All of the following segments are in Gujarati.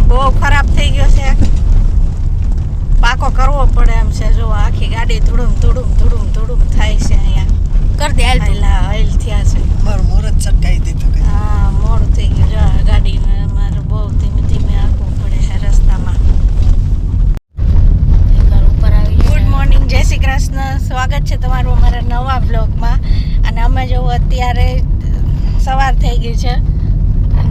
બહુ ખરાબ થઈ ગયો છે, પાકો કરવો પડે એમ છે. જો આખી ગાડી ધૂળુમ ધૂળુમ ધૂળુમ ધૂળુમ થાય છે. અહીંયા કર દે હાલ તું. હાલ થયા છે. મારું મુહૂર્ત છટકાઈ દીધું કે હા, મોડું થઈ ગયું. જો આ ગાડીમાં મારે બહુ ધીમે ધીમે આંકવું પડે છે રસ્તામાં. એકવાર ઉપર આવી ગુડ મોર્નિંગ, જય શ્રી કૃષ્ણ. સ્વાગત છે તમારું અમારા નવા બ્લોગમાં. અને અમે જો અત્યારે સવાર થઈ ગઈ છે,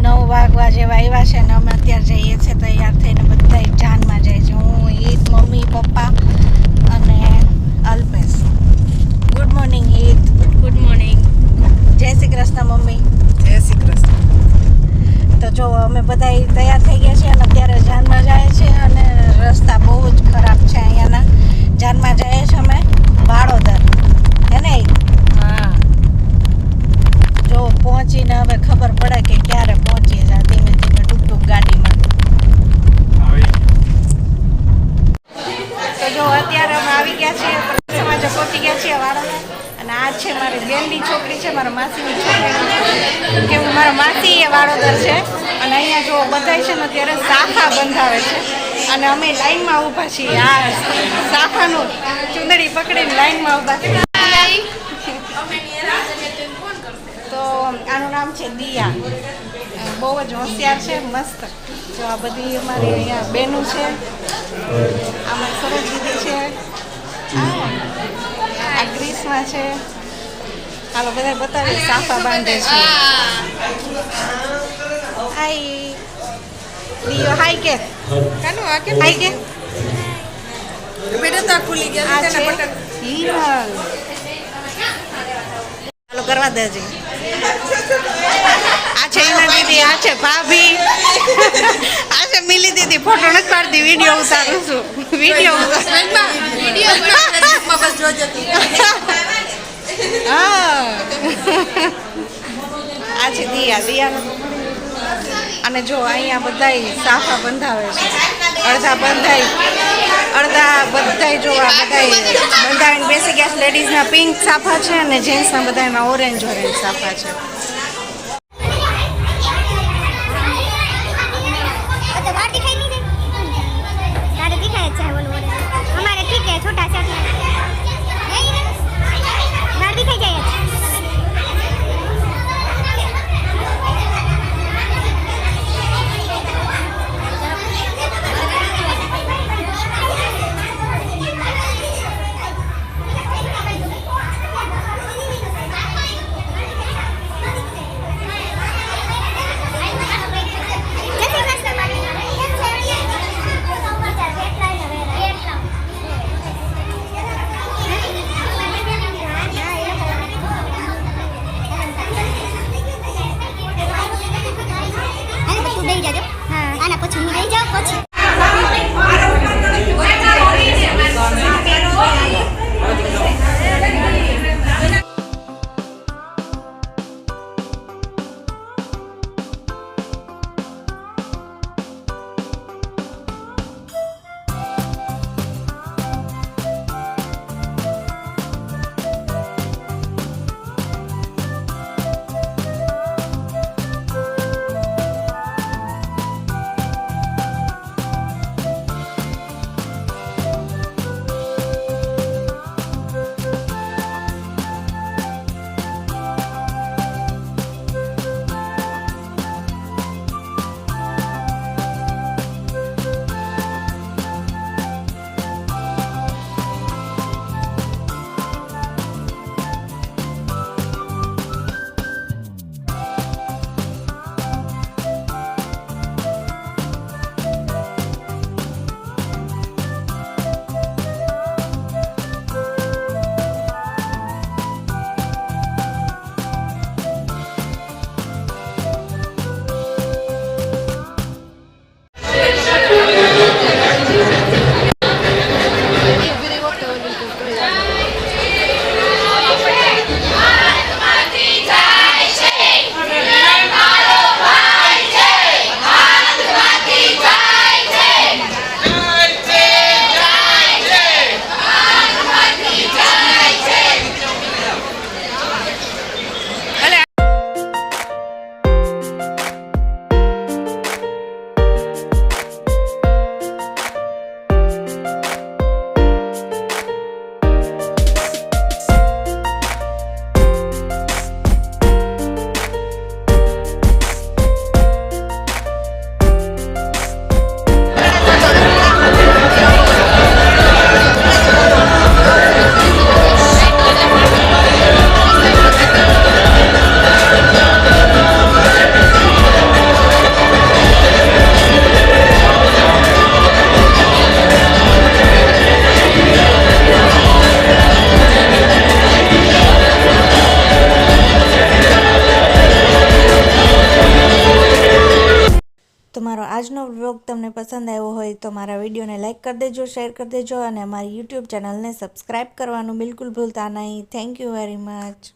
9 વાગવા જેવા આવ્યા છે. અને અમે અત્યારે જઈએ છીએ તૈયાર થઈને. બધા જાનમાં જાય છે. હું, ઈદ, મમ્મી, પપ્પા અને Alpesh. Good morning Eid. Good morning. જય શ્રી કૃષ્ણ મમ્મી. જય શ્રી કૃષ્ણ. તો જો અમે બધા તૈયાર થઈ ગયા છીએ અને અત્યારે જાનમાં જાય છે. અને રસ્તા બહુ જ ખરાબ છે અહીંયાના. જાનમાં જઈએ છીએ અમે વાડોદર, હે ને? હા, જો પહોંચીને હવે ખબર પડે કે ક્યારે પહોંચીએ છીએ. ધીમે ધીમે ટૂંક ગાડીમાં. તો જો અત્યારે અમે આવી ગયા છીએ, સમાજે પહોંચી ગયા છીએ વાડોદર. અને આ છે મારી બેનની છોકરી છે, મારા માસીની છોકરી. કે મારા માસી એ વાડોદર છે. અને અહીંયા જો બધાય છે ને અત્યારે સાફા બંધાવે છે. અને અમે લાઈનમાં ઊભા છીએ. આ સાફાનું ચુંદડી પકડીને લાઈનમાં ઊભા છીએ. તો આનું નામ છે દિયા. બહુ જ હોશિયાર છે, મસ્ત. જો આ બધી અમારી અહીંયા બેનું છે. આમાં સરસ દીદી છે, આ ગ્રીસમાં છે. હાલો બધા બતાવીએ. સાફા બાંધે છે. હાય દિયો, હાય કે કાનો આ કે હાય કે. બેટા તો ખુલી ગયા આ છે છે તેના બટન. હિરલ. ચાલો કરવા દેજે. આ છે ઈના દીદી, આ છે ભાભી, આ છે મિલી દીદી. ફોટો નથી પાડતી, વિડીયો ઉતારું છું. વિડીયો વિડીયોમાં બસ જોજો તું. હા. આ છે દિયા. અને જો અહીંયા બધાય સાફા બંધાવે છે. અડધા બંધાય, અડધા બધાય જો આ બધાય બંધાવીને બેસી ગયા છે. લેડીઝના પિંક સાફા છે અને જેન્ટ્સના બધાના ઓરેન્જ સાફા છે. छोटा सा बाहर दिखाई जाए. આજનો વ્લોગ તમને પસંદ આવ્યો હોય તો મારા વિડીયોને લાઇક કરી દેજો, શેર કરી દેજો અને અમારી યુટ્યુબ ચેનલને સબસ્ક્રાઈબ કરવાનું બિલકુલ ભૂલતા નહીં. Thank you very much.